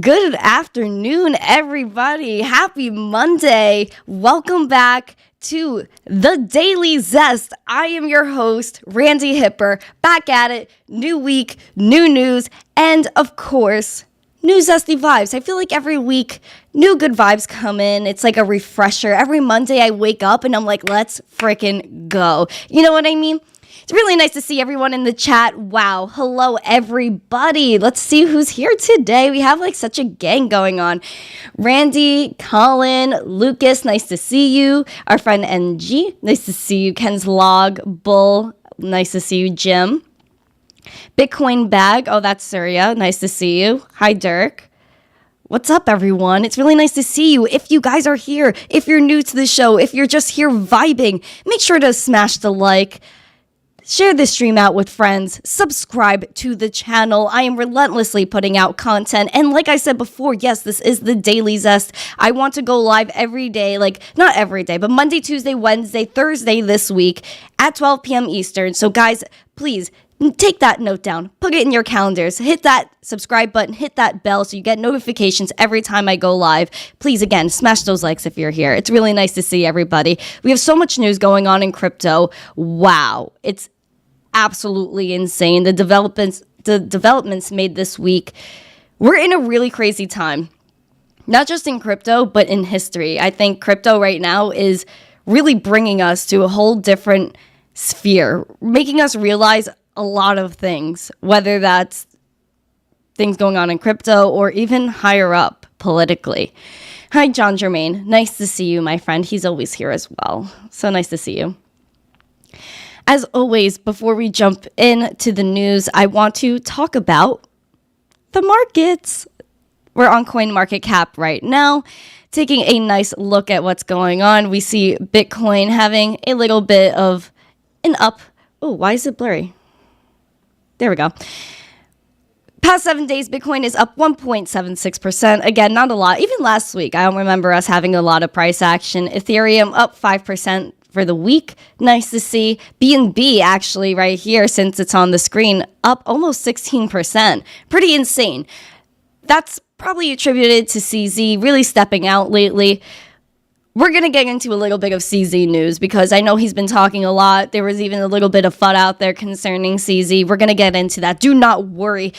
Good afternoon, everybody. Happy Monday. Welcome back to the Daily Zest. I am your host, Randi Hipper, back at it. New week, new news, and of course, new zesty vibes. I feel like every week, new good vibes come in. It's like a refresher. Every Monday I wake up and I'm like, let's freaking go. You know what I mean? It's really nice to see everyone in the chat. Wow. Hello, everybody. Let's see who's here today. We have like such a gang going on. Randy, Colin, Lucas, nice to see you. Our friend NG, nice to see you. Ken's Log, Bull, nice to see you. Jim. Bitcoin Bag, oh, that's Surya. Nice to see you. Hi, Dirk. What's up, everyone? It's really nice to see you. If you guys are here, if you're new to the show, if you're just here vibing, make sure to smash the like. Share this stream out with friends. Subscribe to the channel. I am relentlessly putting out content. And like I said before, yes, this is the Daily Zest. I want to go live every day, like not every day, but Monday, Tuesday, Wednesday, Thursday this week at 12 p.m. Eastern. So guys, please take that note down. Put it in your calendars. Hit that subscribe button. Hit that bell so you get notifications every time I go live. Please, again, smash those likes if you're here. It's really nice to see everybody. We have so much news going on in crypto. Wow. It's absolutely insane. The developments made this week. We're in a really crazy time, not just in crypto, but in history. I think crypto right now is really bringing us to a whole different sphere, making us realize a lot of things, whether that's things going on in crypto or even higher up politically. Hi, John Germain. Nice to see you, my friend. He's always here as well. So nice to see you. As always, before we jump into the news, I want to talk about the markets. We're on CoinMarketCap right now, taking a nice look at what's going on. We see Bitcoin having a little bit of an up. Oh, why is it blurry? There we go. Past 7 days, Bitcoin is up 1.76%. Again, not a lot. Even last week, I don't remember us having a lot of price action. Ethereum up 5%. For the week, nice to see. BNB actually right here, since it's on the screen, up almost 16%. Pretty insane. That's probably attributed to CZ really stepping out lately. We're going to get into a little bit of CZ news because I know he's been talking a lot. There was even a little bit of FUD out there concerning CZ. We're going to get into that. Do not worry.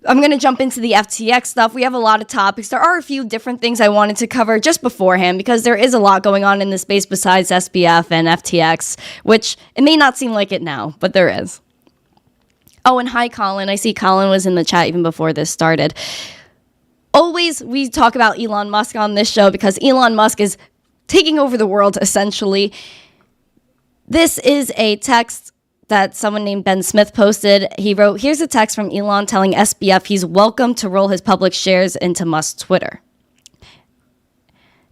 I'm going to jump into the FTX stuff. We have a lot of topics. There are a few different things I wanted to cover just beforehand because there is a lot going on in the space besides SBF and FTX, which it may not seem like it now, but there is. Oh, and hi, Colin. I see Colin was in the chat even before this started. Always, we talk about Elon Musk on this show because Elon Musk is taking over the world, essentially. This is a text that someone named Ben Smith posted. He wrote, here's a text from Elon telling SBF he's welcome to roll his public shares into Musk's Twitter.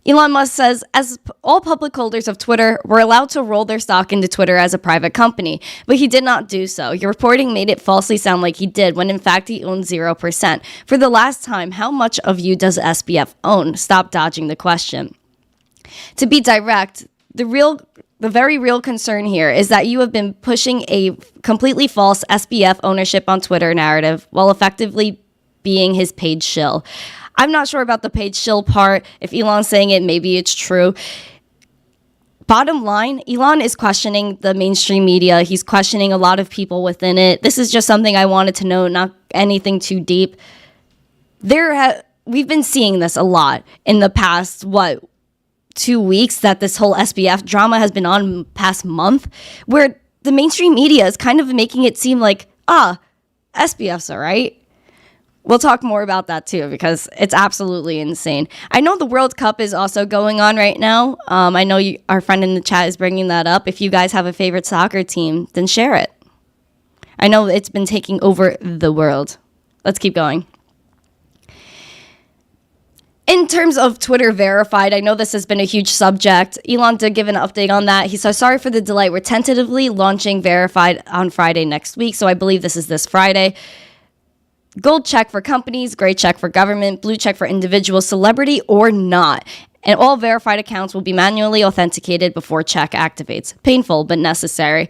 Elon Musk says, as all public holders of Twitter were allowed to roll their stock into Twitter as a private company, but he did not do so. Your reporting made it falsely sound like he did, when in fact he owned 0%. For the last time, how much of you does SBF own? Stop dodging the question. To be direct, the very real concern here is that you have been pushing a completely false SBF ownership on Twitter narrative while effectively being his paid shill. I'm not sure about the paid shill part. If Elon's saying it, maybe it's true. Bottom line, Elon is questioning the mainstream media. He's questioning a lot of people within it. This is just something I wanted to know, not anything too deep. We've been seeing this a lot in the past, 2 weeks that this whole SBF drama has been on past month, where the mainstream media is kind of making it seem like, SBF's all right. We'll talk more about that too, because it's absolutely insane. I know the World Cup is also going on right now. I know our friend in the chat is bringing that up. If you guys have a favorite soccer team, then share it. I know it's been taking over the world. Let's keep going. In terms of Twitter verified, I know this has been a huge subject. Elon did give an update on that. He said, sorry for the delay. We're tentatively launching verified on Friday next week. So I believe this is this Friday. Gold check for companies, gray check for government, blue check for individual, celebrity or not. And all verified accounts will be manually authenticated before check activates. Painful, but necessary.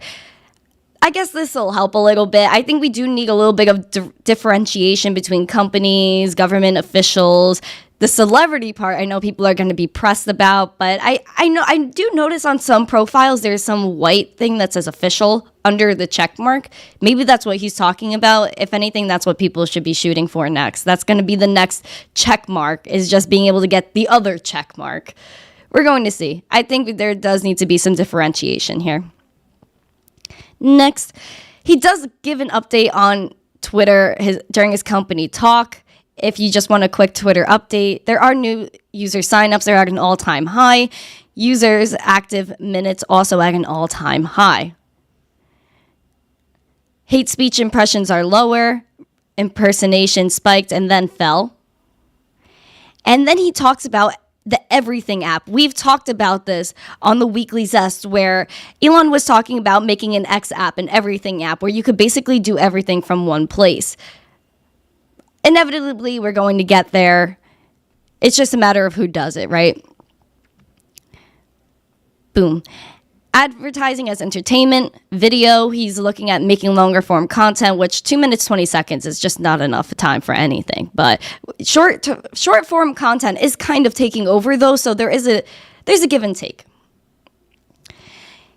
I guess this will help a little bit. I think we do need a little bit of differentiation between companies, government officials. The celebrity part, I know people are going to be pressed about, but I do notice on some profiles there's some white thing that says official under the check mark. Maybe that's what he's talking about. If anything, that's what people should be shooting for next. That's going to be the next check mark, is just being able to get the other check mark. We're going to see. I think there does need to be some differentiation here. Next, he does give an update on Twitter during his company talk. If you just want a quick Twitter update, there are new user signups. They're at an all-time high. Users active minutes also at an all-time high. Hate speech impressions are lower. Impersonation spiked and then fell. And then he talks about the Everything app. We've talked about this on the Weekly Zest, where Elon was talking about making an X app, an Everything app, where you could basically do everything from one place. Inevitably, we're going to get there. It's just a matter of who does it, right? Boom. Advertising as entertainment, video. He's looking at making longer form content, which 2 minutes, 20 seconds is just not enough time for anything. But short form content is kind of taking over though, so there's a give and take.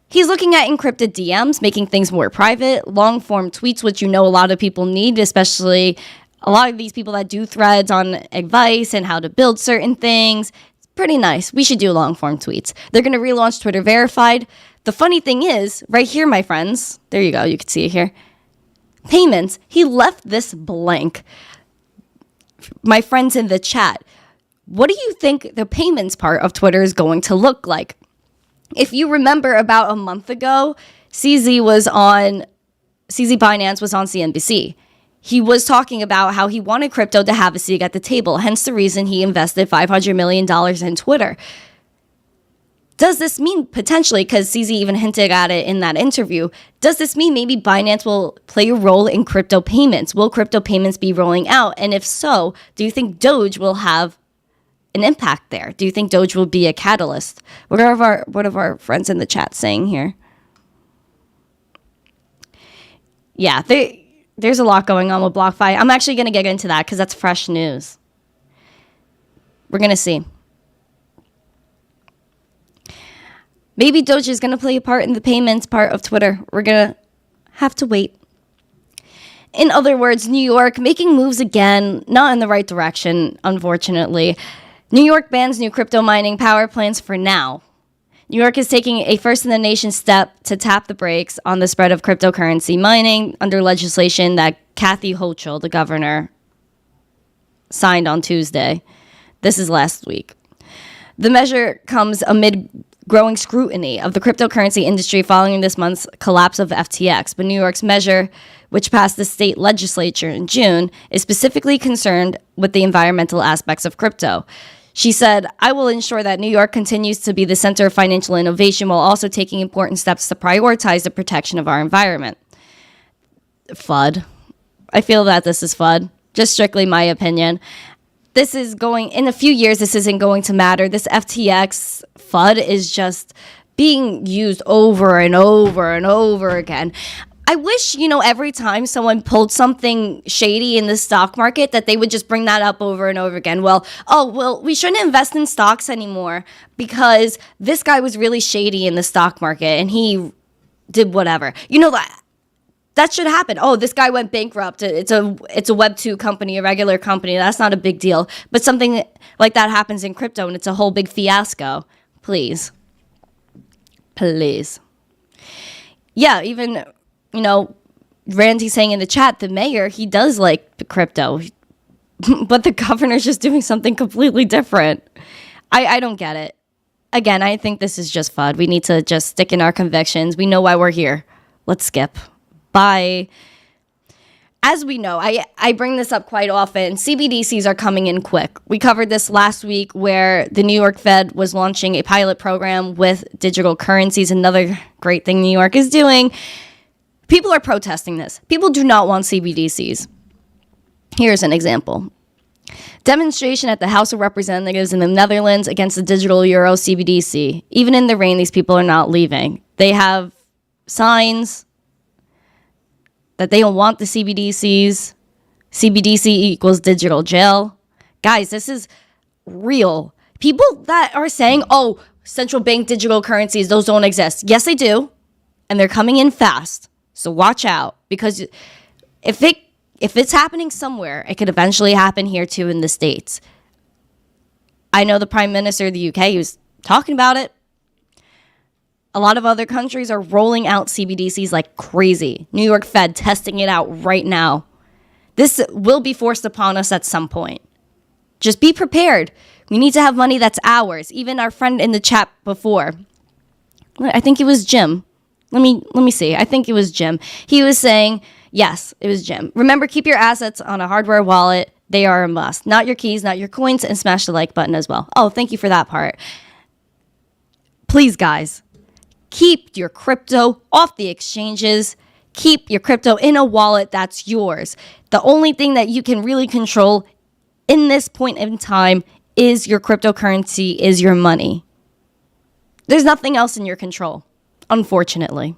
He's looking at encrypted DMs, making things more private, long form tweets, which a lot of people need, especially a lot of these people that do threads on advice and how to build certain things. Pretty nice. We should do long form tweets. They're going to relaunch Twitter Verified. The funny thing is, right here, my friends, there you go, you can see it here. Payments, he left this blank. My friends in the chat, what do you think the payments part of Twitter is going to look like? If you remember about a month ago, CZ Binance was on CNBC. He was talking about how he wanted crypto to have a seat at the table, hence the reason he invested $500 million in Twitter. Does this mean potentially, because CZ even hinted at it in that interview, does this mean maybe Binance will play a role in crypto payments? Will crypto payments be rolling out? And if so, do you think Doge will have an impact there? Do you think Doge will be a catalyst? What are our friends in the chat saying here? Yeah, there's a lot going on with BlockFi. I'm actually going to get into that because that's fresh news. We're going to see. Maybe Doge is going to play a part in the payments part of Twitter. We're going to have to wait. In other words, New York making moves again, not in the right direction, unfortunately. New York bans new crypto mining power plants for now. New York is taking a first-in-the-nation step to tap the brakes on the spread of cryptocurrency mining under legislation that Kathy Hochul, the governor, signed on Tuesday. This is last week. The measure comes amid growing scrutiny of the cryptocurrency industry following this month's collapse of FTX. But New York's measure, which passed the state legislature in June, is specifically concerned with the environmental aspects of crypto. She said, "I will ensure that New York continues to be the center of financial innovation while also taking important steps to prioritize the protection of our environment." FUD. I feel that this is FUD. Just strictly my opinion. This is going, in a few years, this isn't going to matter. This FTX FUD is just being used over and over and over again. I wish, every time someone pulled something shady in the stock market that they would just bring that up over and over again. Well, we shouldn't invest in stocks anymore because this guy was really shady in the stock market and he did whatever. That should happen. Oh, this guy went bankrupt. It's a Web 2 company, a regular company. That's not a big deal. But something like that happens in crypto and it's a whole big fiasco. Please. Yeah, even Randy saying in the chat, the mayor, he does like crypto, but the governor's just doing something completely different. I don't get it. Again, I think this is just FUD. We need to just stick in our convictions. We know why we're here. Let's skip. Bye. As we know, I bring this up quite often, CBDCs are coming in quick. We covered this last week where the New York Fed was launching a pilot program with digital currencies. Another great thing New York is doing. People are protesting this. People do not want CBDCs. Here's an example. Demonstration at the House of Representatives in the Netherlands against the digital euro CBDC. Even in the rain, these people are not leaving. They have signs. that they don't want the CBDCs. CBDC equals digital jail. Guys, this is real. People that are saying, oh, central bank digital currencies, those don't exist. Yes, they do. And they're coming in fast. So watch out, because if it's happening somewhere, it could eventually happen here too in the States. I know the Prime Minister of the UK was talking about it. A lot of other countries are rolling out CBDCs like crazy. New York Fed testing it out right now. This will be forced upon us at some point. Just be prepared. We need to have money that's ours. Even our friend in the chat before, I think it was Jim. Let me see. I think it was Jim. He was saying, yes, it was Jim. Remember, keep your assets on a hardware wallet. They are a must. Not your keys, not your coins, and smash the like button as well. Oh, thank you for that part. Please, guys, keep your crypto off the exchanges. Keep your crypto in a wallet that's yours. The only thing that you can really control in this point in time is your cryptocurrency, is your money. There's nothing else in your control, unfortunately.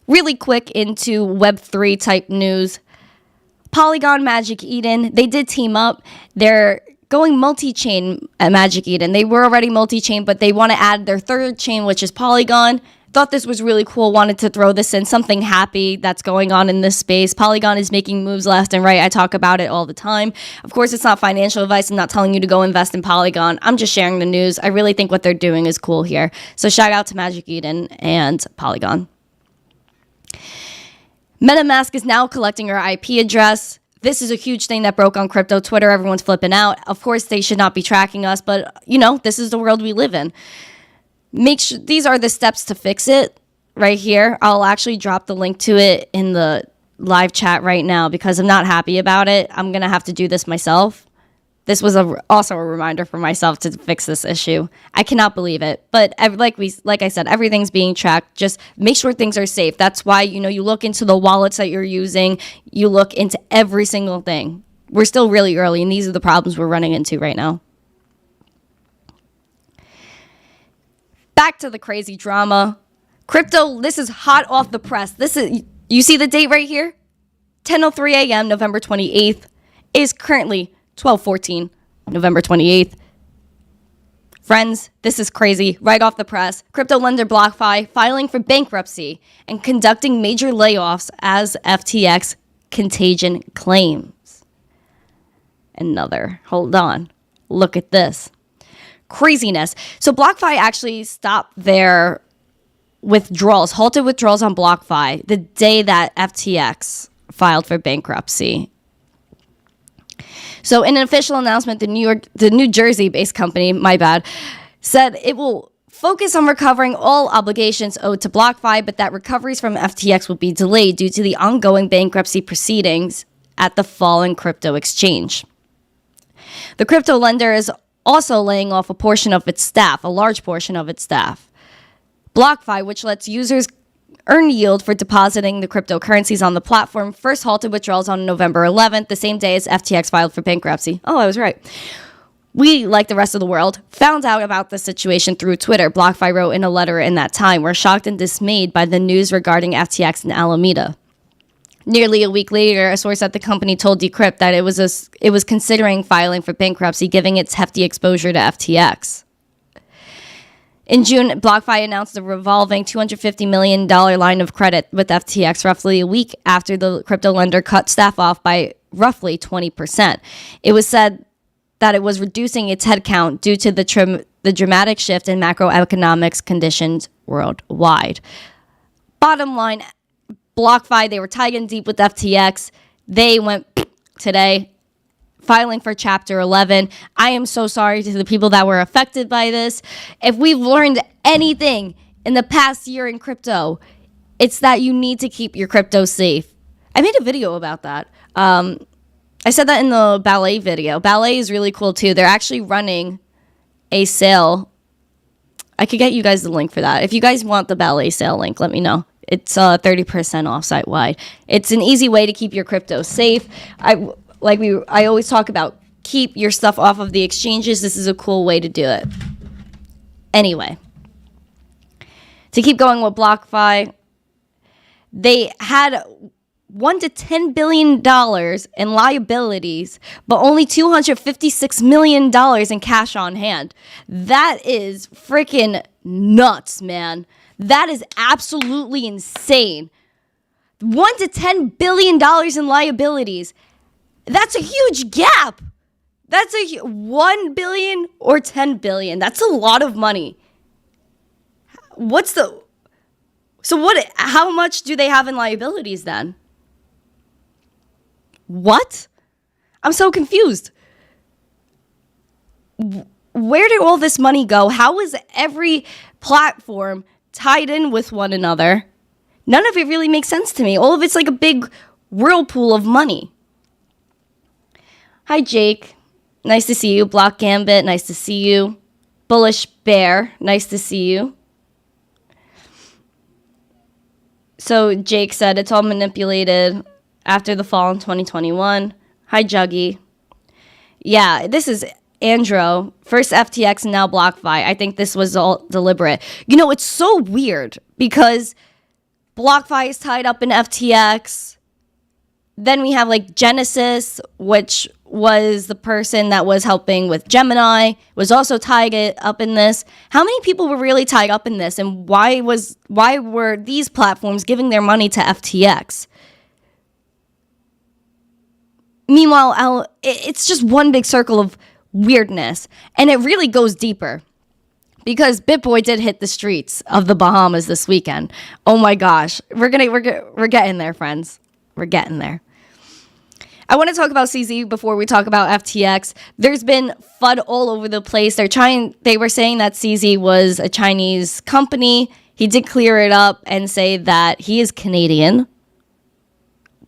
Really quick into Web3 type news. Polygon, Magic Eden, they did team up. They're going multi-chain at Magic Eden. They were already multi-chain, but they want to add their third chain, which is Polygon. Thought this was really cool. Wanted to throw this in. Something happy that's going on in this space. Polygon is making moves left and right. I talk about it all the time. Of course, it's not financial advice. I'm not telling you to go invest in Polygon. I'm just sharing the news. I really think what they're doing is cool here. So shout out to Magic Eden and Polygon. MetaMask is now collecting your IP address. This is a huge thing that broke on crypto Twitter. Everyone's flipping out. Of course, they should not be tracking us, but this is the world we live in. Make sure these are the steps to fix it right here. I'll actually drop the link to it in the live chat right now because I'm not happy about it. I'm going to have to do this myself. This was also a reminder for myself to fix this issue. I cannot believe it. But like I said, everything's being tracked. Just make sure things are safe. That's why, you look into the wallets that you're using. You look into every single thing. We're still really early, and these are the problems we're running into right now. Back to the crazy drama. Crypto, this is hot off the press. You see the date right here? 10:03 a.m., November 28th. It is currently 12:14, November 28th. Friends, this is crazy. Right off the press. Crypto lender BlockFi filing for bankruptcy and conducting major layoffs as FTX contagion claims. Hold on. Look at this. Craziness. So BlockFi actually stopped their withdrawals, halted withdrawals on BlockFi the day that FTX filed for bankruptcy. So in an official announcement, the New Jersey-based company, said it will focus on recovering all obligations owed to BlockFi, but that recoveries from FTX will be delayed due to the ongoing bankruptcy proceedings at the fallen crypto exchange. The crypto lender is also laying off a large portion of its staff. BlockFi, which lets users earn yield for depositing the cryptocurrencies on the platform, first halted withdrawals on November 11th, the same day as FTX filed for bankruptcy. Oh, I was right. We, like the rest of the world, found out about the situation through Twitter. BlockFi wrote in a letter in that time, "We're shocked and dismayed by the news regarding FTX and Alameda." Nearly a week later, a source at the company told Decrypt that it was considering filing for bankruptcy, given its hefty exposure to FTX. In June, BlockFi announced a revolving $250 million line of credit with FTX roughly a week after the crypto lender cut staff off by roughly 20%. It was said that it was reducing its headcount due to the dramatic shift in macroeconomics conditions worldwide. Bottom line, BlockFi, they were tied in deep with FTX. They went today, filing for Chapter 11. I am so sorry to the people that were affected by this. If we've learned anything in the past year in crypto, it's that you need to keep your crypto safe. I made a video about that. I said that in the Ballet video. Ballet is really cool too. They're actually running a sale. I could get you guys the link for that. If you guys want the Ballet sale link, let me know. It's 30% off site-wide. It's an easy way to keep your crypto safe. I always talk about, keep your stuff off of the exchanges. This is a cool way to do it. Anyway, to keep going with BlockFi, they had $1 to $10 billion in liabilities, but only $256 million in cash on hand. That is freaking nuts, man. That is absolutely insane. $1 to $10 billion in liabilities. That's a huge gap. That's a 1 billion or 10 billion. That's a lot of money. How much do they have in liabilities then? What? I'm so confused. Where did all this money go? How is every platform tied in with one another? None of it really makes sense to me. All of it's like a big whirlpool of money. Hi, Jake. Nice to see you. Block Gambit, nice to see you. Bullish Bear, nice to see you. So Jake said it's all manipulated after the fall in 2021. Hi, Juggy. Yeah, this is Andro. First FTX and now BlockFi. I think this was all deliberate. You know, it's so weird because BlockFi is tied up in FTX. Then we have like Genesis, which was the person that was helping with Gemini, was also tied up in this. How many people were really tied up in this, and why were these platforms giving their money to FTX? Meanwhile, it's just one big circle of weirdness, and it really goes deeper because Bitboy did hit the streets of the Bahamas this weekend. Oh my gosh, we're getting there, friends. We're getting there. I want to talk about CZ before we talk about FTX. There's been FUD all over the place. They were saying that CZ was a Chinese company. He did clear it up and say that he is Canadian.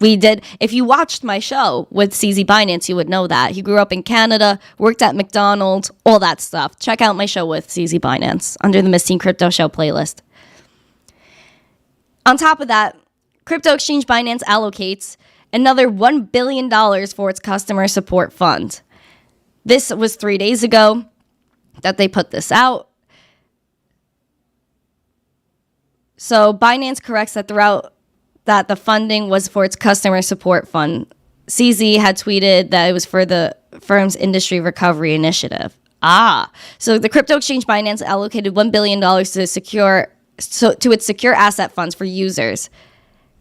If you watched my show with CZ Binance, you would know that. He grew up in Canada, worked at McDonald's, all that stuff. Check out my show with CZ Binance under the Miss Teen Crypto Show playlist. On top of that, crypto exchange Binance allocates another $1 billion for its customer support fund. This was 3 days ago that they put this out. So Binance corrects that that the funding was for its customer support fund. CZ had tweeted that it was for the firm's industry recovery initiative. So the crypto exchange Binance allocated $1 billion to its secure asset funds for users,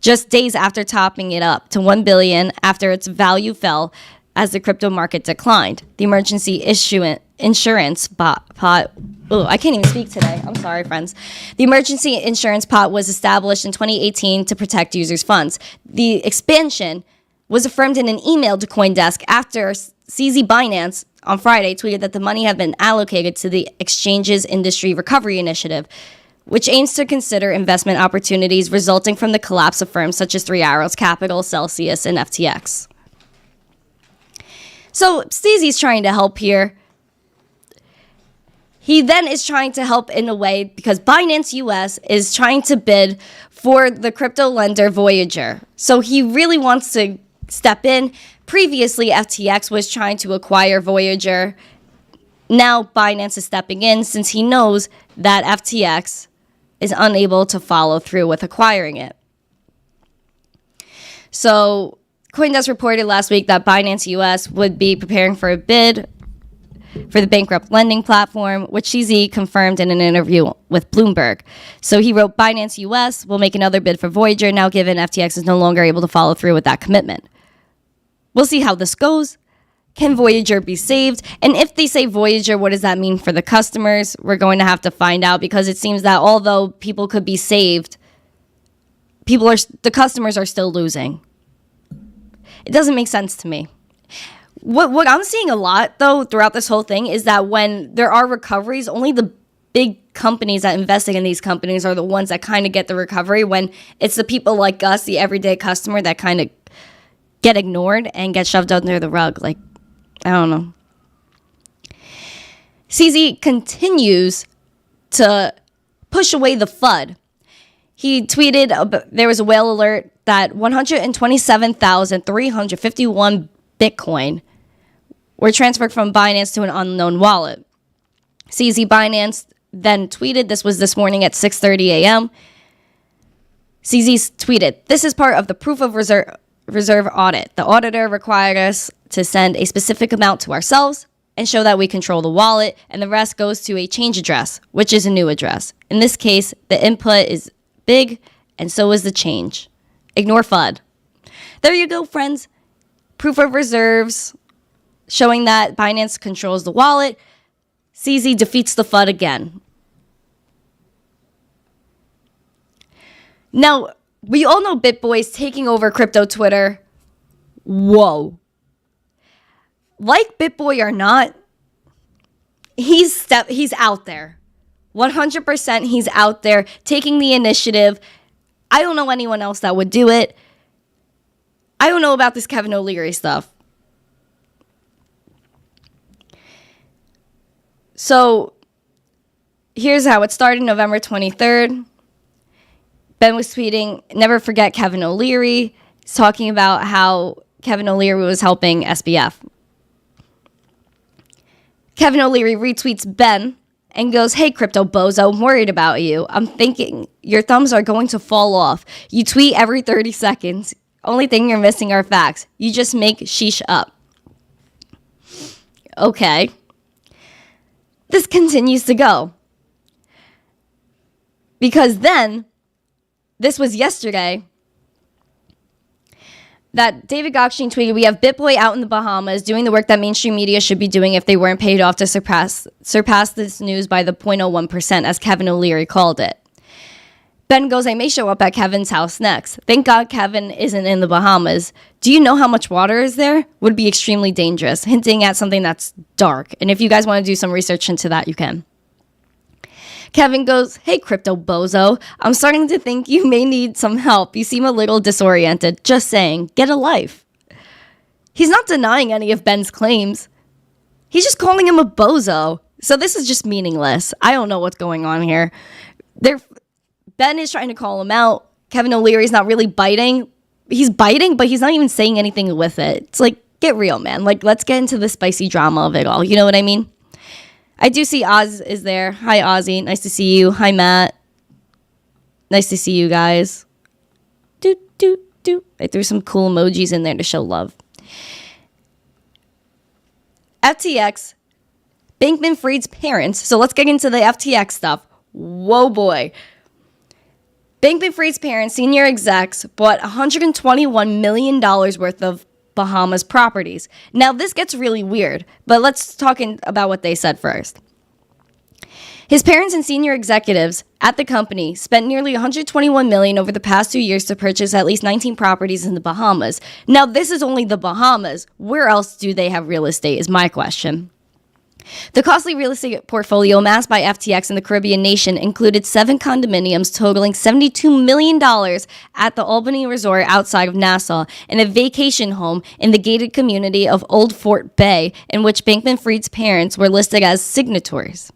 just days after topping it up to $1 billion after its value fell as the crypto market declined. The emergency insurance pot. Oh, I can't even speak today. I'm sorry, friends. The emergency insurance pot was established in 2018 to protect users' funds. The expansion was affirmed in an email to CoinDesk after CZ Binance on Friday tweeted that the money had been allocated to the exchange's industry recovery initiative, which aims to consider investment opportunities resulting from the collapse of firms such as Three Arrows Capital, Celsius, and FTX. So CZ's trying to help here. He then is trying to help in a way because Binance US is trying to bid for the crypto lender Voyager. So he really wants to step in. Previously, FTX was trying to acquire Voyager. Now Binance is stepping in since he knows that FTX is unable to follow through with acquiring it. So CoinDesk reported last week that Binance US would be preparing for a bid for the bankrupt lending platform, which CZ confirmed in an interview with Bloomberg. So he wrote, Binance US will make another bid for Voyager now given FTX is no longer able to follow through with that commitment. We'll see how this goes. Can Voyager be saved? And if they say Voyager, what does that mean for the customers? We're going to have to find out because it seems that although people could be saved, the customers are still losing. It doesn't make sense to me. What I'm seeing a lot, though, throughout this whole thing is that when there are recoveries, only the big companies that investing in these companies are the ones that kind of get the recovery, when it's the people like us, the everyday customer, that kind of get ignored and get shoved under the rug. Like, I don't know. CZ continues to push away the FUD. He tweeted there was a whale alert that 127,351 Bitcoin were transferred from Binance to an unknown wallet. CZ Binance then tweeted, this was this morning at 6:30 a.m., CZ tweeted, "This is part of the proof of reserve audit. The auditor required us to send a specific amount to ourselves and show that we control the wallet, and the rest goes to a change address, which is a new address. In this case, the input is big, and so is the change. Ignore FUD." There you go, friends. Proof of reserves showing that Binance controls the wallet. CZ defeats the FUD again. Now, we all know Bitboy's taking over crypto Twitter. Whoa. Like Bitboy or not, he's out there. 100% he's out there taking the initiative. I don't know anyone else that would do it. I don't know about this Kevin O'Leary stuff. So, here's how it started November 23rd. Ben was tweeting, "Never forget Kevin O'Leary." He's talking about how Kevin O'Leary was helping SBF. Kevin O'Leary retweets Ben and goes, "Hey, crypto bozo, I'm worried about you. I'm thinking your thumbs are going to fall off. You tweet every 30 seconds. Only thing you're missing are facts. You just make sheesh up." Okay. This continues to go. Because then, this was yesterday, that David Gokhshtein tweeted, "We have Bitboy out in the Bahamas doing the work that mainstream media should be doing if they weren't paid off to surpass this news by the 0.01%, as Kevin O'Leary called it." Ben goes, "I may show up at Kevin's house next. Thank God Kevin isn't in the Bahamas. Do you know how much water is there? Would be extremely dangerous," hinting at something that's dark. And if you guys want to do some research into that, you can. Kevin goes, "Hey, crypto bozo, I'm starting to think you may need some help. You seem a little disoriented. Just saying, get a life." He's not denying any of Ben's claims. He's just calling him a bozo. So this is just meaningless. I don't know what's going on here. Ben is trying to call him out. Kevin O'Leary's not really biting. He's biting, but he's not even saying anything with it. It's like, get real, man. Like, let's get into the spicy drama of it all. You know what I mean? I do see Oz is there. Hi, Ozzy. Nice to see you. Hi, Matt. Nice to see you guys. Doot, doot, doot. I threw some cool emojis in there to show love. FTX, Bankman-Fried's parents. So let's get into the FTX stuff. Whoa, boy. Bankman-Fried's parents, senior execs, bought $121 million worth of Bahamas properties. Now, this gets really weird, but let's talk about what they said first. His parents and senior executives at the company spent nearly $121 million over the past 2 years to purchase at least 19 properties in the Bahamas. Now, this is only the Bahamas. Where else do they have real estate is my question. The costly real estate portfolio amassed by FTX in the Caribbean nation included 7 condominiums totaling $72 million at the Albany Resort outside of Nassau and a vacation home in the gated community of Old Fort Bay, in which Bankman-Fried's parents were listed as signatories.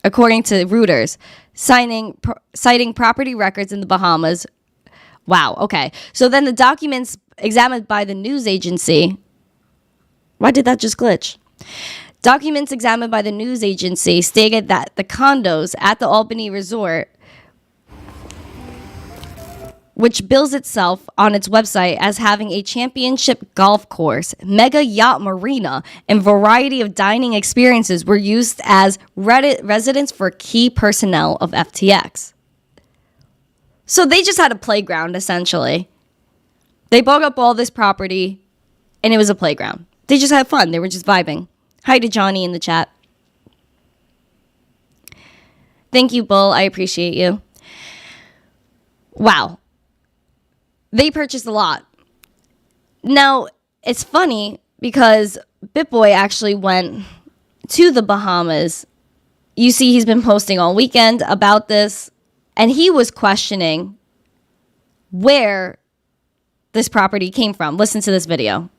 According to Reuters, citing property records in the Bahamas. Wow, okay. So then the documents examined by the news agency. Why did that just glitch? Documents examined by the news agency stated that the condos at the Albany Resort, which bills itself on its website as having a championship golf course, mega yacht marina, and variety of dining experiences, were used as residence for key personnel of FTX. So they just had a playground, essentially. They bought up all this property, and it was a playground. They just had fun. They were just vibing. Hi to Johnny in the chat. Thank you, Bull. I appreciate you. Wow. They purchased a lot. Now, it's funny because Bitboy actually went to the Bahamas. You see, he's been posting all weekend about this, and he was questioning where this property came from. Listen to this video.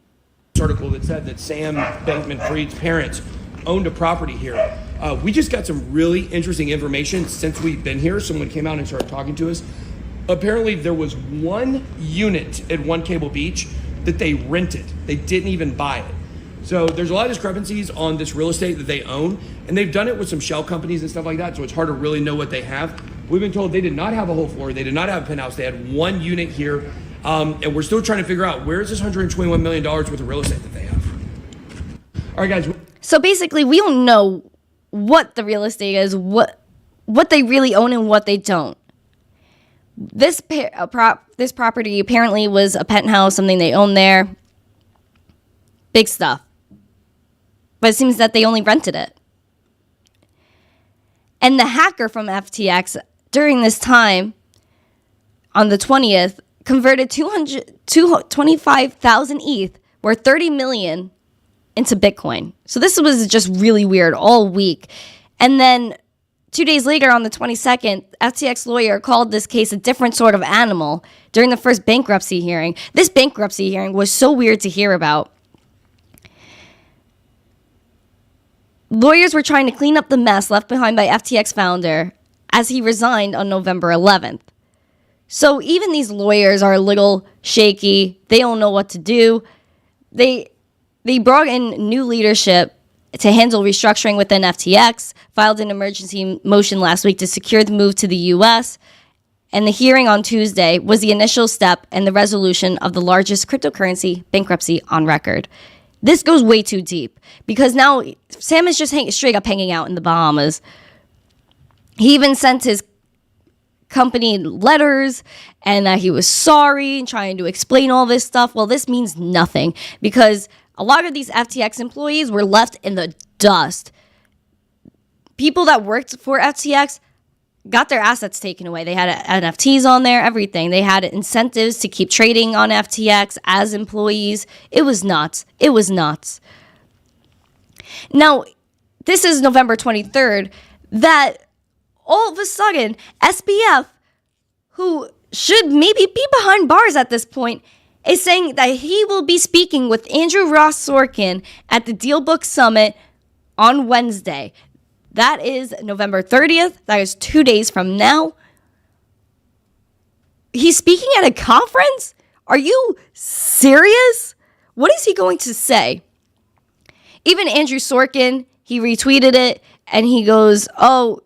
Article that said that Sam Bankman-Fried's parents owned a property here. We just got some really interesting information since we've been here. Someone came out and started talking to us. Apparently there was one unit at One Cable Beach that they rented. They didn't even buy it. So there's a lot of discrepancies on this real estate that they own, and they've done it with some shell companies and stuff like that, so it's hard to really know what they have. We've been told they did not have a whole floor. They did not have a penthouse. They had one unit here. And we're still trying to figure out, where is this $121 million worth of real estate that they have? All right, guys. So basically, we don't know what the real estate is, what they really own and what they don't. This property apparently was a penthouse, something they own there. Big stuff. But it seems that they only rented it. And the hacker from FTX during this time, on the 20th, converted 225,000 ETH, worth $30 million, into Bitcoin. So this was just really weird all week. And then 2 days later, on the 22nd, FTX lawyer called this case a different sort of animal during the first bankruptcy hearing. This bankruptcy hearing was so weird to hear about. Lawyers were trying to clean up the mess left behind by FTX founder as he resigned on November 11th. So even these lawyers are a little shaky. They don't know what to do. They brought in new leadership to handle restructuring within FTX, filed an emergency motion last week to secure the move to the U.S., and the hearing on Tuesday was the initial step in the resolution of the largest cryptocurrency bankruptcy on record. This goes way too deep, because now Sam is just straight up hanging out in the Bahamas. He even sent his company letters and that he was sorry and trying to explain all this stuff. Well, this means nothing, because a lot of these FTX employees were left in the dust. People that worked for FTX got their assets taken away. They had NFTs on there, everything. They had incentives to keep trading on FTX as employees. It was nuts. It was nuts. Now, this is November 23rd, that all of a sudden, SBF, who should maybe be behind bars at this point, is saying that he will be speaking with Andrew Ross Sorkin at the DealBook Summit on Wednesday. That is November 30th. That is 2 days from now. He's speaking at a conference? Are you serious? What is he going to say? Even Andrew Sorkin, he retweeted it, and he goes, oh,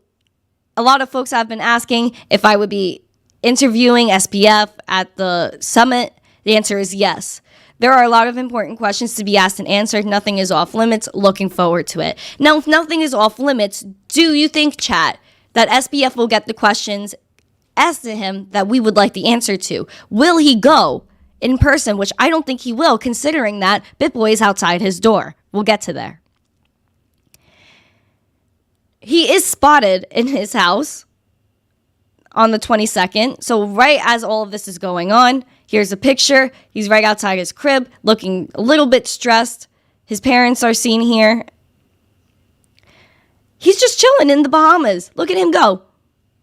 a lot of folks have been asking if I would be interviewing SBF at the summit. The answer is yes. There are a lot of important questions to be asked and answered. Nothing is off limits. Looking forward to it. Now, if nothing is off limits, do you think, chat, that SBF will get the questions asked to him that we would like the answer to? Will he go in person, which I don't think he will, considering that Bitboy is outside his door. We'll get to there. He is spotted in his house on the 22nd. So right as all of this is going on, here's a picture. He's right outside his crib, looking a little bit stressed. His parents are seen here. He's just chilling in the Bahamas. Look at him go.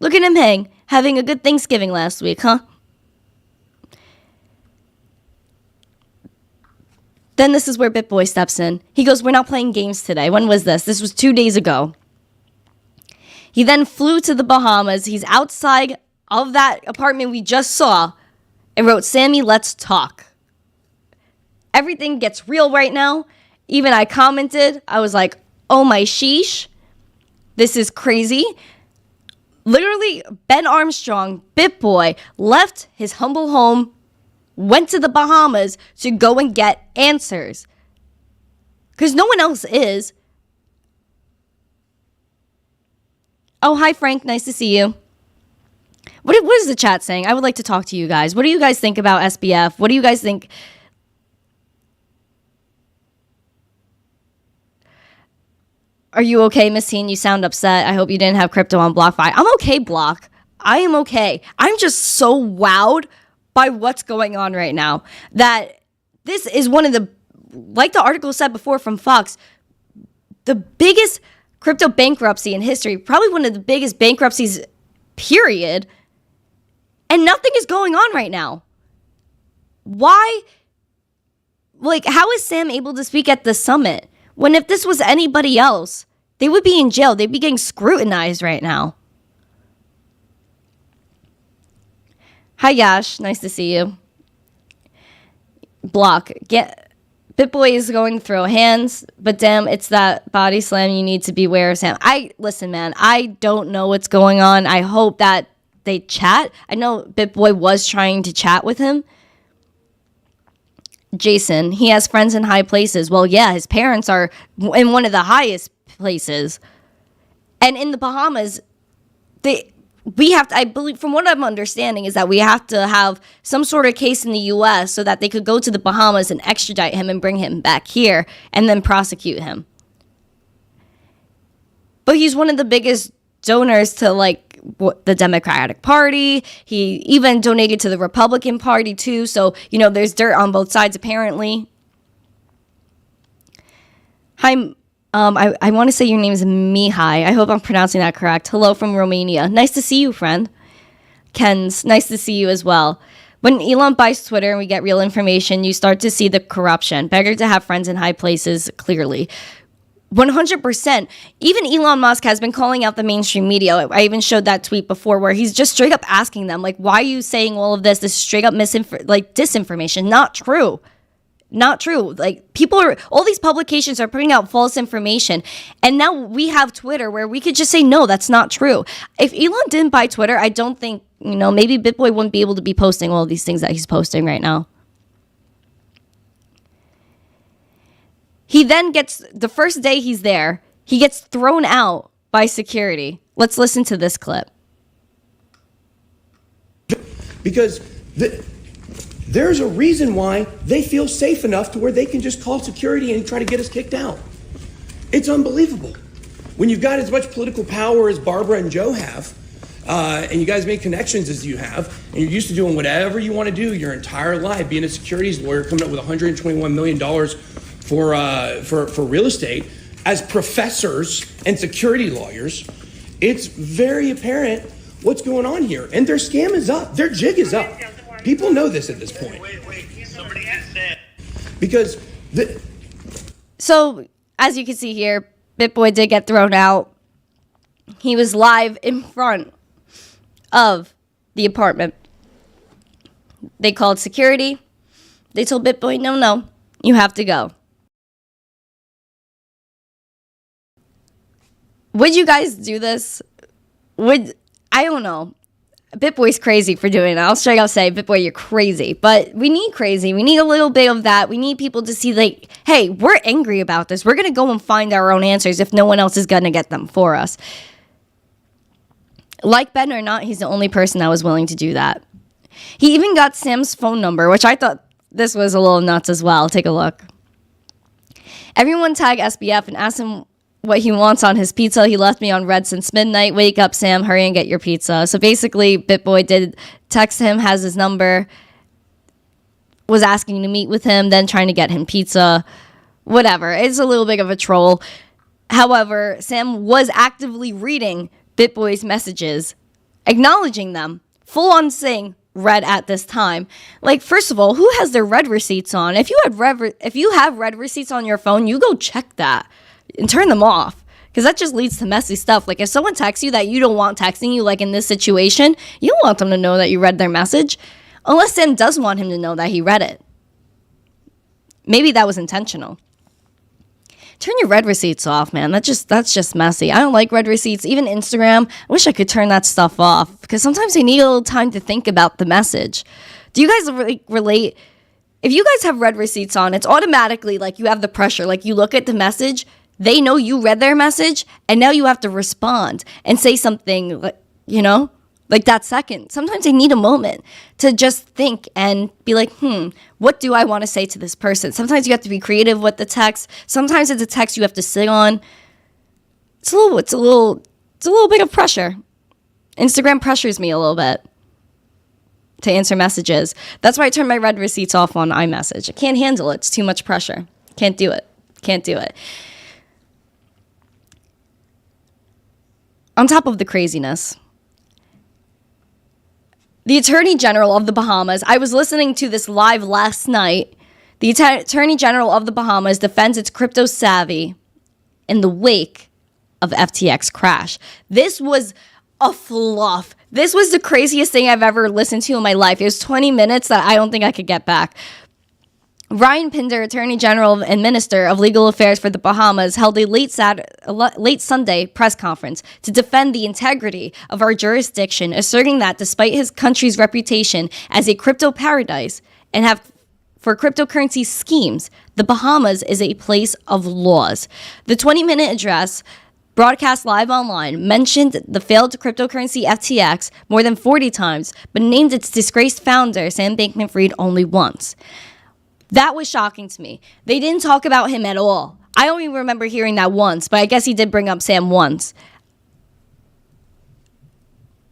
Look at him hang. Having a good Thanksgiving last week, huh? Then this is where Bitboy steps in. He goes, we're not playing games today. When was this? This was 2 days ago. He then flew to the Bahamas. He's outside of that apartment we just saw and wrote, Sammy, let's talk. Everything gets real right now. Even I commented. I was like, oh my sheesh. This is crazy. Literally, Ben Armstrong, Bitboy, left his humble home, went to the Bahamas to go and get answers. Because no one else is. Oh, hi, Frank. Nice to see you. What is the chat saying? I would like to talk to you guys. What do you guys think about SBF? What do you guys think? Are you okay, Miss Teen? You sound upset. I hope you didn't have crypto on BlockFi. I'm okay, Block. I am okay. I'm just so wowed by what's going on right now that this is one of the, like the article said before from Fox, the biggest crypto bankruptcy in history, probably one of the biggest bankruptcies, period. And nothing is going on right now. Why? Like, how is Sam able to speak at the summit when if this was anybody else, they would be in jail? They'd be getting scrutinized right now. Hi, Yash. Nice to see you. Block. Bitboy is going to throw hands, but damn, it's that body slam you need to beware of, Sam. Listen, man, I don't know what's going on. I hope that they chat. I know Bitboy was trying to chat with him. Jason, he has friends in high places. Well, yeah, his parents are in one of the highest places. And in the Bahamas, we have to, I believe, from what I'm understanding, is that we have to have some sort of case in the U.S. so that they could go to the Bahamas and extradite him and bring him back here and then prosecute him. But he's one of the biggest donors to, like, the Democratic Party. He even donated to the Republican Party, too. So, you know, there's dirt on both sides, apparently. Hi, I want to say your name is Mihai. I hope I'm pronouncing that correct. Hello from Romania. Nice to see you, friend. Ken's, nice to see you as well. When Elon buys Twitter and we get real information, you start to see the corruption. Better to have friends in high places, clearly. 100%. Even Elon Musk has been calling out the mainstream media. I even showed that tweet before where he's just straight up asking them, like, why are you saying all of this? This straight up disinformation. Not true. Not true. Like, all these publications are putting out false information. And now we have Twitter where we could just say, no, that's not true. If Elon didn't buy Twitter, I don't think, maybe Bitboy wouldn't be able to be posting all of these things that he's posting right now. He then the first day he's there, he gets thrown out by security. Let's listen to this clip. Because there's a reason why they feel safe enough to where they can just call security and try to get us kicked out. It's unbelievable. When you've got as much political power as Barbara and Joe have, and you guys make connections as you have, and you're used to doing whatever you want to do your entire life, being a securities lawyer, coming up with $121 million for real estate, as professors and security lawyers, it's very apparent what's going on here. And their scam is up. Their jig is up. People know this at this point. Wait. Somebody has that. Because So, as you can see here, Bitboy did get thrown out. He was live in front of the apartment. They called security. They told Bitboy, no, you have to go. Would you guys do this? I don't know. Bitboy's crazy for doing it. I'll straight up say, Bitboy, you're crazy. But we need crazy. We need a little bit of that. We need people to see, like, hey, we're angry about this. We're going to go and find our own answers if no one else is going to get them for us. Like Ben or not, he's the only person that was willing to do that. He even got Sam's phone number, which I thought this was a little nuts as well. Take a look. Everyone tag SBF and ask him what he wants on his pizza. He left me on red since midnight. Wake up, Sam. Hurry and get your pizza. So basically, Bitboy did text him, has his number, was asking to meet with him, then trying to get him pizza. Whatever. It's a little bit of a troll. However, Sam was actively reading Bitboy's messages, acknowledging them, full on saying red at this time. Like, first of all, who has their red receipts on? If you have red receipts on your phone, you go check that and turn them off, because that just leads to messy stuff. Like, if someone texts you that you don't want texting you, like in this situation, you don't want them to know that you read their message, unless Sam does want him to know that he read it. Maybe that was intentional. Turn your red receipts off, man. That's just messy. I don't like red receipts. Even Instagram, I wish I could turn that stuff off, because sometimes they need a little time to think about the message. Do you guys relate? If you guys have red receipts on, it's automatically like you have the pressure. Like, you look at the message, they know you read their message, and now you have to respond and say something, like that second. Sometimes they need a moment to just think and be like, what do I want to say to this person? Sometimes you have to be creative with the text. Sometimes it's a text you have to sit on. It's a little bit of pressure. Instagram pressures me a little bit to answer messages. That's why I turn my red receipts off on iMessage. I can't handle it. It's too much pressure. Can't do it. On top of the craziness, the Attorney General of the Bahamas, I was listening to this live last night. The Attorney General of the Bahamas defends its crypto savvy in the wake of FTX crash. This was a fluff. This was the craziest thing I've ever listened to in my life. It was 20 minutes that I don't think I could get back. Ryan Pinder, Attorney General and Minister of Legal Affairs for the Bahamas, held a late Sunday press conference to defend the integrity of our jurisdiction, asserting that despite his country's reputation as a crypto paradise and for cryptocurrency schemes, the Bahamas is a place of laws. The 20-minute address, broadcast live online, mentioned the failed cryptocurrency FTX more than 40 times, but named its disgraced founder, Sam Bankman-Fried, only once. That was shocking to me. They didn't talk about him at all. I only remember hearing that once, but I guess he did bring up Sam once.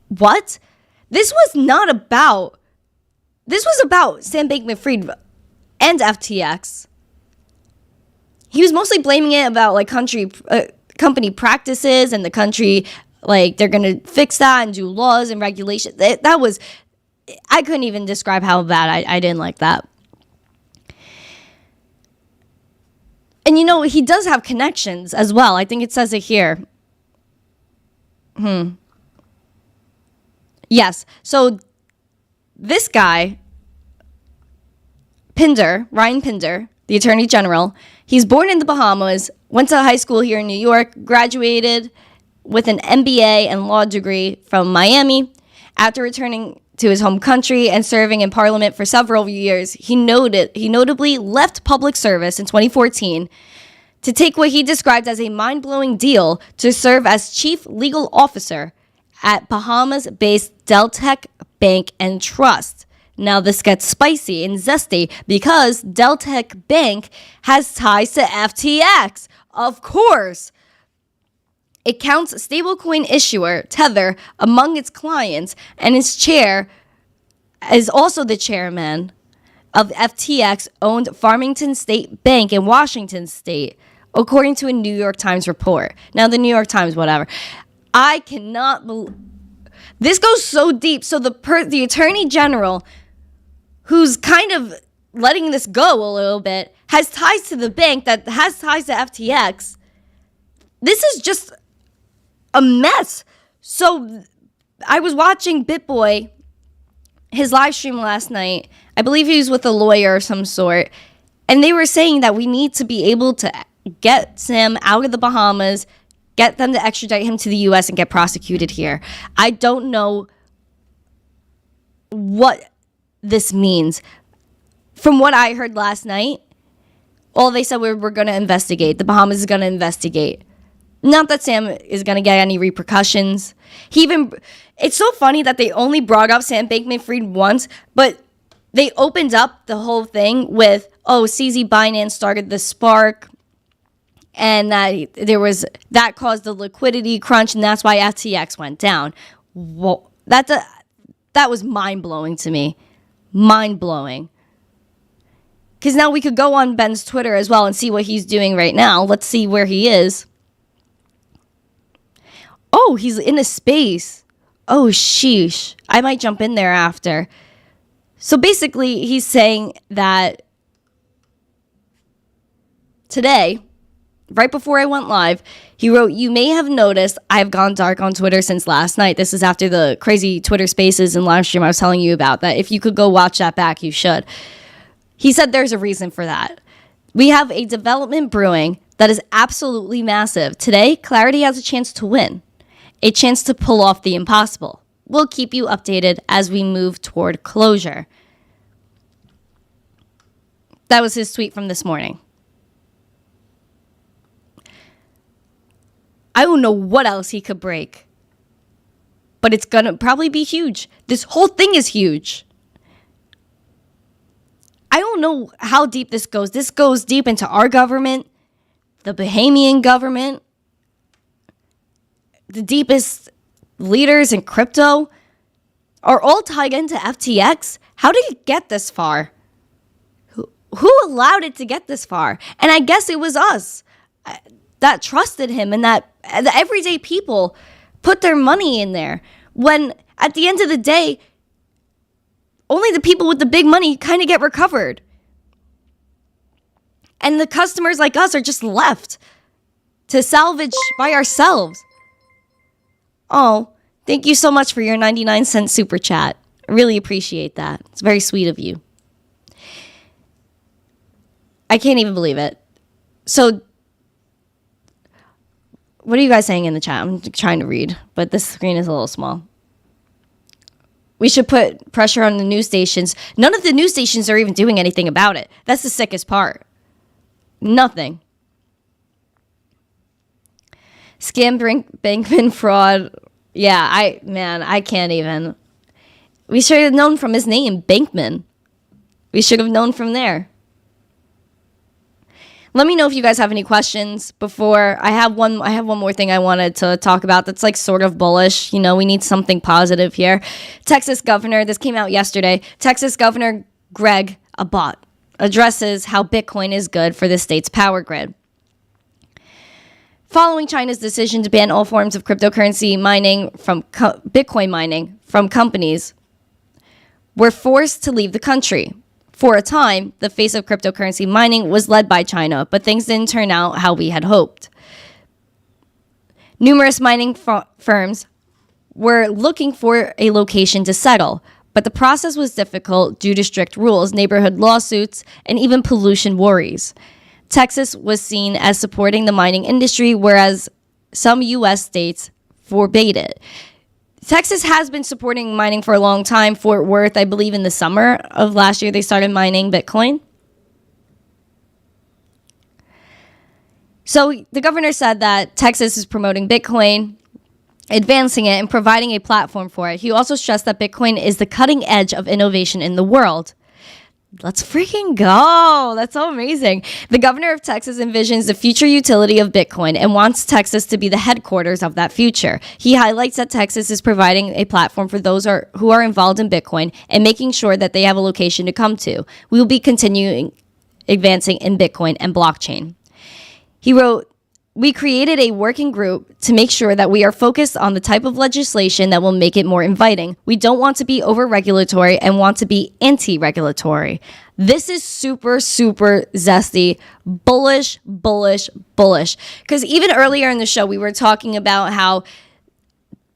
What? This was about Sam Bankman-Fried and FTX. He was mostly blaming it about like company practices and the country, like they're going to fix that and do laws and regulations. I couldn't even describe how bad I didn't like that. And he does have connections as well. I think it says it here. Yes. So this guy, Ryan Pinder, the Attorney General, he's born in the Bahamas, went to high school here in New York, graduated with an MBA and law degree from Miami. After returning to his home country and serving in parliament for several years, he notably left public service in 2014 to take what he described as a mind-blowing deal to serve as chief legal officer at Bahamas-based Deltec Bank and Trust. Now this gets spicy and zesty because Deltec Bank has ties to FTX. Of course. It counts stablecoin issuer Tether among its clients, and its chair is also the chairman of FTX-owned Farmington State Bank in Washington State, according to a New York Times report. Now, the New York Times, whatever. I cannot believe... This goes so deep. So the Attorney General, who's kind of letting this go a little bit, has ties to the bank that has ties to FTX. This is just a mess. So I was watching Bitboy, his live stream last night. I believe he was with a lawyer of some sort. And they were saying that we need to be able to get Sam out of the Bahamas, get them to extradite him to the U.S. and get prosecuted here. I don't know what this means. From what I heard last night, all they said we're going to investigate. The Bahamas is going to investigate. Not that Sam is going to get any repercussions. It's so funny that they only brought up Sam Bankman-Fried once, but they opened up the whole thing with, CZ Binance started the spark, and that caused the liquidity crunch, and that's why FTX went down. Well, that was mind-blowing to me. Mind-blowing. Because now we could go on Ben's Twitter as well and see what he's doing right now. Let's see where he is. Oh, he's in a space. Oh, sheesh. I might jump in there after. So basically, he's saying that today, right before I went live, he wrote, "You may have noticed I've gone dark on Twitter since last night." This is after the crazy Twitter spaces and live stream I was telling you about. That if you could go watch that back, you should. He said there's a reason for that. "We have a development brewing that is absolutely massive. Today, Clarity has a chance to win. A chance to pull off the impossible. We'll keep you updated as we move toward closure." That was his tweet from this morning. I don't know what else he could break. But it's going to probably be huge. This whole thing is huge. I don't know how deep this goes. This goes deep into our government, the Bahamian government, the deepest leaders in crypto are all tied into FTX. How did it get this far? Who allowed it to get this far? And I guess it was us that trusted him, and that the everyday people put their money in there. When at the end of the day, only the people with the big money kind of get recovered. And the customers like us are just left to salvage by ourselves. Oh, thank you so much for your 99-cent super chat. I really appreciate that. It's very sweet of you. I can't even believe it. So what are you guys saying in the chat? I'm trying to read, but this screen is a little small. We should put pressure on the news stations. None of the news stations are even doing anything about it. That's the sickest part. Nothing. Scam Bankman fraud. Yeah, I can't even. We should have known from his name, Bankman. We should have known from there. Let me know if you guys have any questions before I have one more thing I wanted to talk about that's like sort of bullish. You know, we need something positive here. Texas governor, this came out yesterday. Texas Governor Greg Abbott addresses how Bitcoin is good for the state's power grid. Following China's decision to ban all forms of cryptocurrency mining from Bitcoin mining from companies were forced to leave the country. For a time, the face of cryptocurrency mining was led by China, but things didn't turn out how we had hoped. Numerous mining firms were looking for a location to settle, but the process was difficult due to strict rules, neighborhood lawsuits, and even pollution worries. Texas was seen as supporting the mining industry, whereas some U.S. states forbade it. Texas has been supporting mining for a long time. Fort Worth, I believe in the summer of last year, they started mining Bitcoin. So the governor said that Texas is promoting Bitcoin, advancing it, and providing a platform for it. He also stressed that Bitcoin is the cutting edge of innovation in the world. Let's freaking go. That's so amazing. The governor of Texas envisions the future utility of Bitcoin and wants Texas to be the headquarters of that future. He highlights that Texas is providing a platform for those who are involved in Bitcoin and making sure that they have a location to come to. We will be continuing advancing in Bitcoin and blockchain. He wrote, "We created a working group to make sure that we are focused on the type of legislation that will make it more inviting. We don't want to be over-regulatory and want to be anti-regulatory." This is super, super zesty, bullish, bullish, bullish. Because even earlier in the show, we were talking about how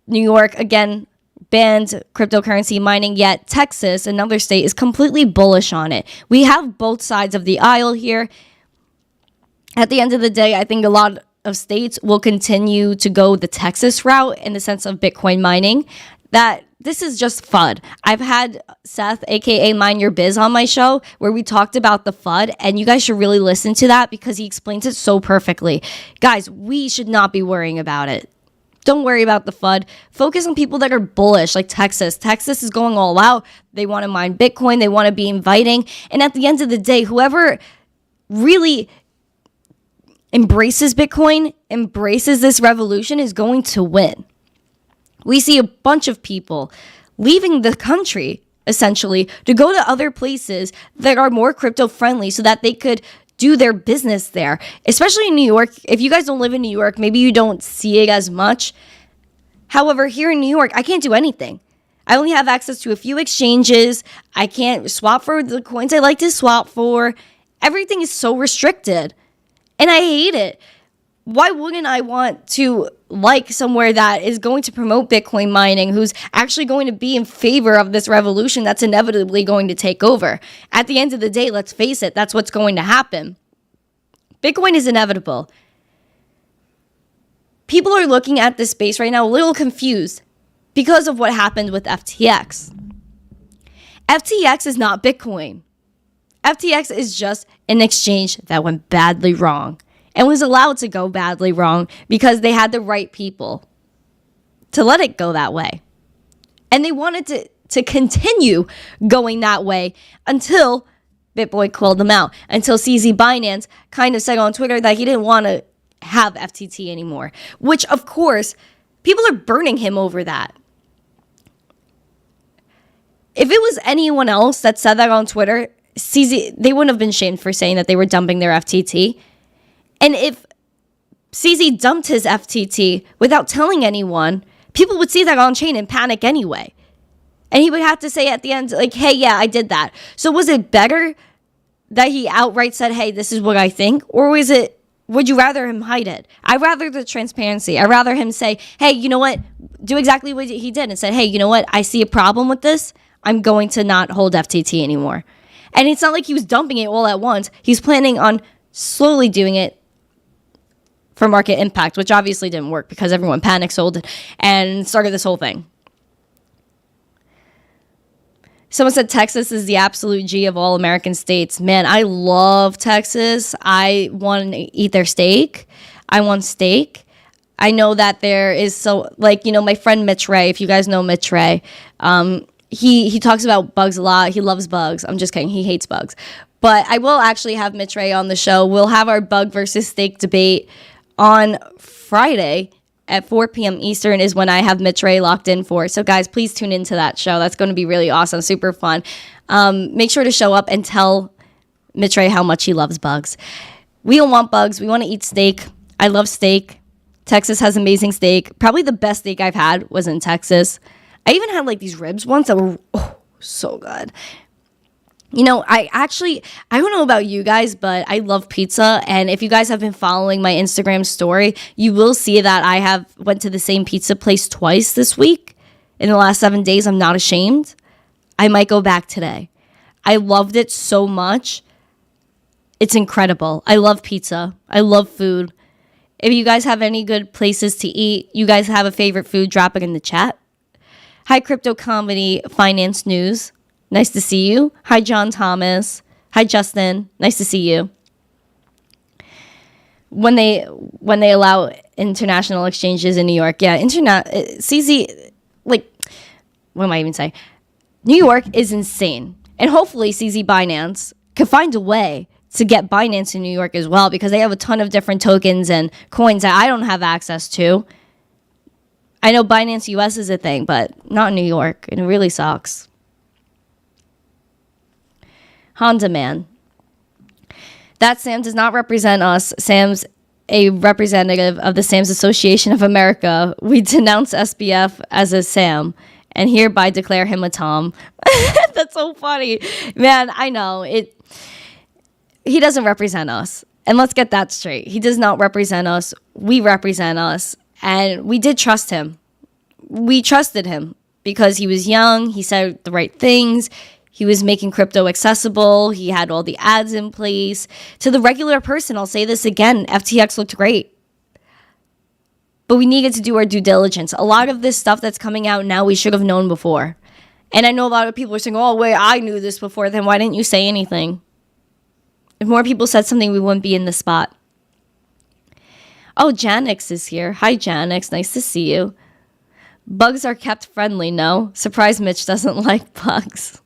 New York, again, banned cryptocurrency mining, yet Texas, another state, is completely bullish on it. We have both sides of the aisle here. At the end of the day, I think a lot of states will continue to go the Texas route in the sense of Bitcoin mining. That this is just FUD. I've had Seth, aka Mind Your Biz, on my show where we talked about the FUD, and you guys should really listen to that because he explains it so perfectly. Guys, we should not be worrying about it. Don't worry about the FUD. Focus on people that are bullish, like Texas. Texas is going all out. They want to mine Bitcoin. They want to be inviting. And at the end of the day, whoever really embraces Bitcoin, embraces this revolution, is going to win. We see a bunch of people leaving the country, essentially, to go to other places that are more crypto friendly so that they could do their business there. Especially in New York. If you guys don't live in New York, maybe you don't see it as much. However, here in New York, I can't do anything. I only have access to a few exchanges. I can't swap for the coins I like to swap for. Everything is so restricted. And I hate it. Why wouldn't I want to like somewhere that is going to promote Bitcoin mining, who's actually going to be in favor of this revolution that's inevitably going to take over? At the end of the day, let's face it, that's what's going to happen. Bitcoin is inevitable. People are looking at this space right now a little confused because of what happened with FTX. FTX is not Bitcoin. FTX is just an exchange that went badly wrong and was allowed to go badly wrong because they had the right people to let it go that way. And they wanted to continue going that way until Bitboy called them out, until CZ Binance kind of said on Twitter that he didn't want to have FTT anymore, which of course, people are burning him over that. If it was anyone else that said that on Twitter, CZ, they wouldn't have been shamed for saying that they were dumping their FTT. And if CZ dumped his FTT without telling anyone, people would see that on chain and panic anyway. And he would have to say at the end, like, hey, yeah, I did that. So was it better that he outright said, hey, this is what I think? Or would you rather him hide it? I'd rather the transparency. I'd rather him say, hey, you know what? Do exactly what he did and said, hey, you know what? I see a problem with this. I'm going to not hold FTT anymore. And it's not like he was dumping it all at once. He's planning on slowly doing it for market impact, which obviously didn't work because everyone panic sold and started this whole thing. Someone said Texas is the absolute G of all American states. Man, I love Texas. I want to eat their steak. I want steak. I know that there is my friend Mitch Ray, if you guys know Mitch Ray, he talks about bugs a lot. He loves bugs. I'm just kidding. He hates bugs. But I will actually have Mitch Ray on the show. We'll have our bug versus steak debate on Friday at 4 p.m. Eastern is when I have Mitch Ray locked in for. So guys, please tune into that show. That's going to be really awesome, super fun. Make sure to show up and tell Mitch Ray how much he loves bugs. We don't want bugs. We want to eat steak. I love steak. Texas has amazing steak. Probably the best steak I've had was in Texas. I even had these ribs once that were so good. I don't know about you guys, but I love pizza. And if you guys have been following my Instagram story, you will see that I have went to the same pizza place twice this week. In the last 7 days, I'm not ashamed. I might go back today. I loved it so much. It's incredible. I love pizza. I love food. If you guys have any good places to eat, you guys have a favorite food, drop it in the chat. Hi, Crypto Comedy Finance News. Nice to see you. Hi, John Thomas. Hi, Justin. Nice to see you. When they allow international exchanges in New York, yeah, CZ, what am I even saying? New York is insane. And hopefully CZ Binance can find a way to get Binance in New York as well, because they have a ton of different tokens and coins that I don't have access to. I know Binance US is a thing, but not in New York, and it really sucks. Honda Man. That Sam does not represent us. Sam's a representative of the Sam's Association of America. We denounce SBF as a Sam and hereby declare him a Tom. That's so funny. Man, I know. He doesn't represent us. And let's get that straight. He does not represent us. We represent us. And we did trust him. We trusted him because he was young. He said the right things. He was making crypto accessible. He had all the ads in place. To the regular person, I'll say this again, FTX looked great. But we needed to do our due diligence. A lot of this stuff that's coming out now, we should have known before. And I know a lot of people are saying, oh, wait, I knew this before. Then why didn't you say anything? If more people said something, we wouldn't be in the spot. Oh, Janix is here. Hi, Janix. Nice to see you. Bugs are kept friendly, no? Surprise Mitch doesn't like bugs.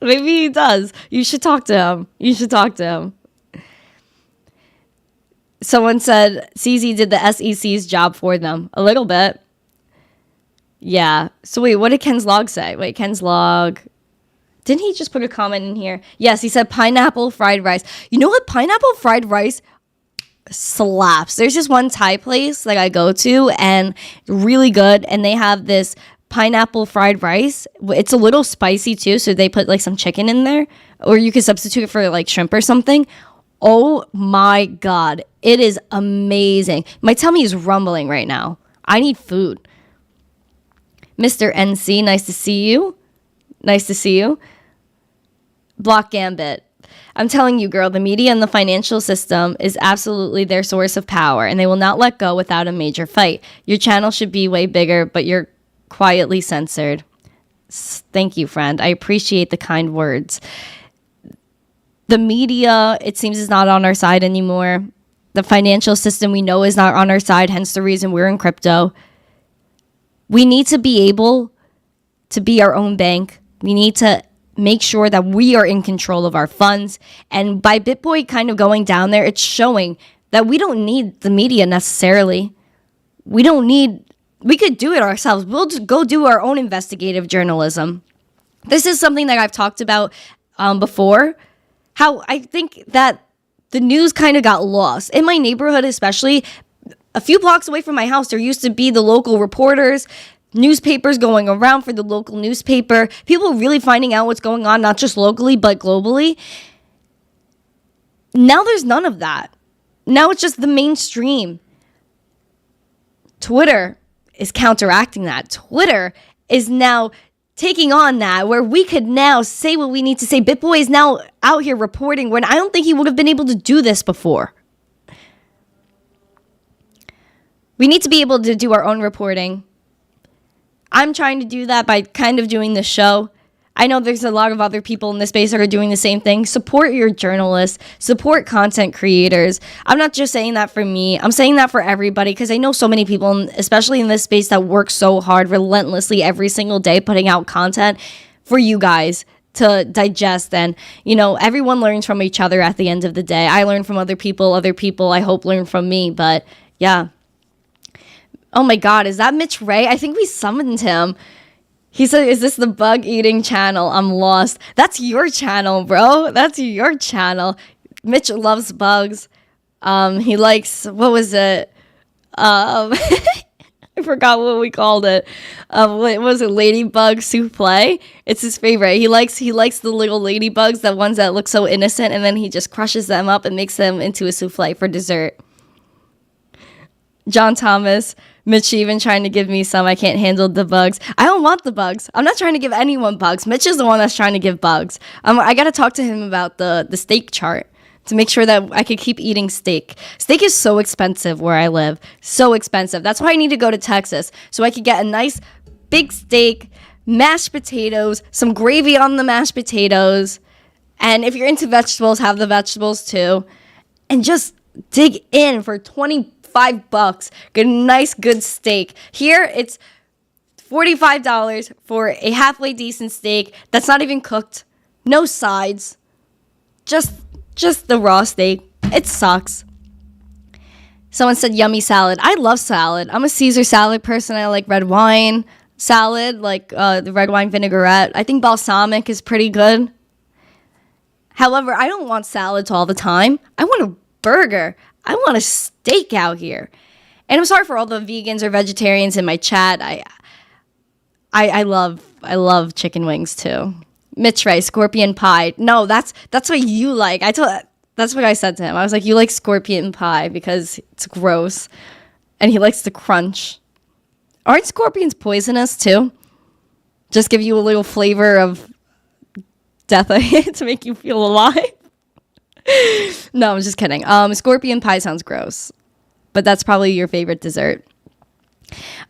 Maybe he does. You should talk to him. Someone said CZ did the SEC's job for them. A little bit. Yeah. So wait, what did Ken's log say? Wait, Ken's log. Didn't he just put a comment in here? Yes, he said pineapple fried rice. You know what? Pineapple fried rice slaps. There's this one Thai place that I go to and really good. And they have this pineapple fried rice. It's a little spicy too, so they put some chicken in there, or you could substitute it for shrimp or something. Oh my god, it is amazing. My tummy is rumbling right now. I need food. Mr. NC, nice to see you. Block Gambit. I'm telling you, girl, the media and the financial system is absolutely their source of power, and they will not let go without a major fight. Your channel should be way bigger, but you're quietly censored. Thank you, friend. I appreciate the kind words. The media, it seems, is not on our side anymore. The financial system we know is not on our side, hence the reason we're in crypto. We need to be able to be our own bank. We need to make sure that we are in control of our funds. And by Bitboy kind of going down there, it's showing that we don't need the media necessarily. We could do it ourselves. We'll just go do our own investigative journalism. This is something that I've talked about before, how I think that the news kind of got lost. In my neighborhood especially, a few blocks away from my house, there used to be the local reporters, newspapers going around for the local newspaper, people really finding out what's going on, not just locally, but globally. Now there's none of that. Now it's just the mainstream. Twitter is counteracting that. Twitter is now taking on that, where we could now say what we need to say. Bitboy is now out here reporting when I don't think he would have been able to do this before. We need to be able to do our own reporting. I'm trying to do that by kind of doing this show. I know there's a lot of other people in this space that are doing the same thing. Support your journalists. Support content creators. I'm not just saying that for me. I'm saying that for everybody because I know so many people, especially in this space, that work so hard relentlessly every single day putting out content for you guys to digest. And, everyone learns from each other at the end of the day. I learn from other people I hope learn from me. But, yeah. Oh, my God. Is that Mitch Ray? I think we summoned him. He said, is this the bug eating channel? I'm lost. That's your channel, bro. That's your channel. Mitch loves bugs. He likes, what was it? I forgot what we called it. What was it? Ladybug souffle? It's his favorite. He likes the little ladybugs, the ones that look so innocent, and then he just crushes them up and makes them into a souffle for dessert. John Thomas, Mitch even trying to give me some. I can't handle the bugs. I don't want the bugs. I'm not trying to give anyone bugs. Mitch is the one that's trying to give bugs. I got to talk to him about the steak chart to make sure that I could keep eating steak. Steak is so expensive where I live. So expensive. That's why I need to go to Texas so I could get a nice big steak, mashed potatoes, some gravy on the mashed potatoes. And if you're into vegetables, have the vegetables too. And just dig in for $25. Get a nice good steak. Here it's $45 for a halfway decent steak that's not even cooked. No sides. Just the raw steak. It sucks. Someone said yummy salad. I love salad. I'm a Caesar salad person. I like red wine salad, like the red wine vinaigrette. I think balsamic is pretty good. However, I don't want salads all the time. I want a burger. I want a steak out here. And I'm sorry for all the vegans or vegetarians in my chat. I love chicken wings too. Mitch Ray, scorpion pie. No, that's what you like. That's what I said to him. I was like, you like scorpion pie because it's gross. And he likes the crunch. Aren't scorpions poisonous too? Just give you a little flavor of death to make you feel alive. No, I'm just kidding. Scorpion pie sounds gross, but that's probably your favorite dessert.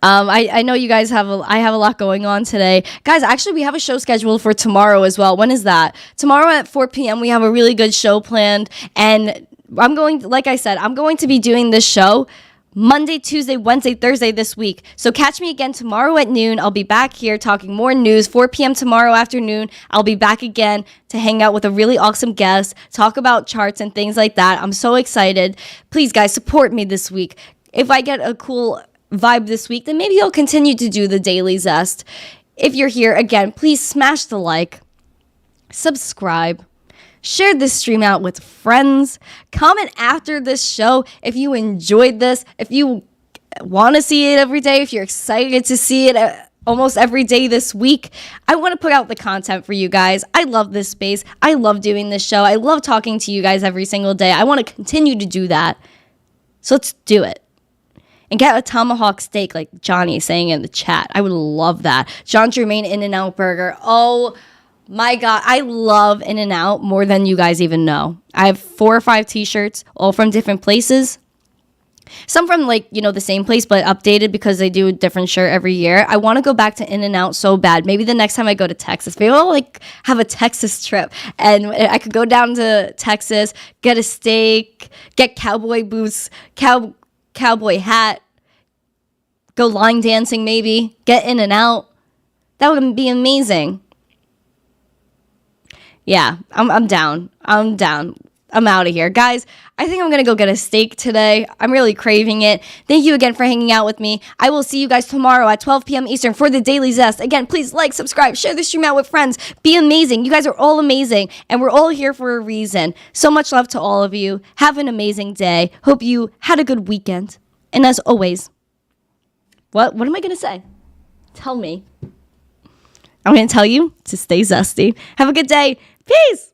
I know you guys I have a lot going on today. Guys, actually, we have a show scheduled for tomorrow as well. When is that? Tomorrow at 4 p.m. we have a really good show planned, and like I said, I'm going to be doing this show Monday, Tuesday, Wednesday, Thursday this week. So catch me again tomorrow at noon. I'll be back here talking more news. 4 p.m. tomorrow afternoon, I'll be back again to hang out with a really awesome guest, talk about charts and things like that. I'm so excited. Please, guys, support me this week. If I get a cool vibe this week, then maybe I'll continue to do the Daily Zest. If you're here, again, please smash the like, subscribe, share this stream out with friends. Comment after this show if you enjoyed this, if you want to see it every day, if you're excited to see it almost every day this week. I want to put out the content for you guys. I love this space. I love doing this show. I love talking to you guys every single day. I want to continue to do that. So let's do it. And get a tomahawk steak like Johnny is saying in the chat. I would love that. John Germain In-N-Out Burger. Oh my God, I love In-N-Out more than you guys even know. I have 4 or 5 t-shirts, all from different places. Some from the same place, but updated because they do a different shirt every year. I want to go back to In-N-Out so bad. Maybe the next time I go to Texas, maybe I'll have a Texas trip. And I could go down to Texas, get a steak, get cowboy boots, cowboy hat, go line dancing maybe, get In-N-Out. That would be amazing. Yeah, I'm down. I'm out of here. Guys, I think I'm going to go get a steak today. I'm really craving it. Thank you again for hanging out with me. I will see you guys tomorrow at 12 p.m. Eastern for the Daily Zest. Again, please like, subscribe, share this stream out with friends. Be amazing. You guys are all amazing, and we're all here for a reason. So much love to all of you. Have an amazing day. Hope you had a good weekend. And as always, what am I going to say? Tell me. I'm going to tell you to stay zesty. Have a good day. Peace.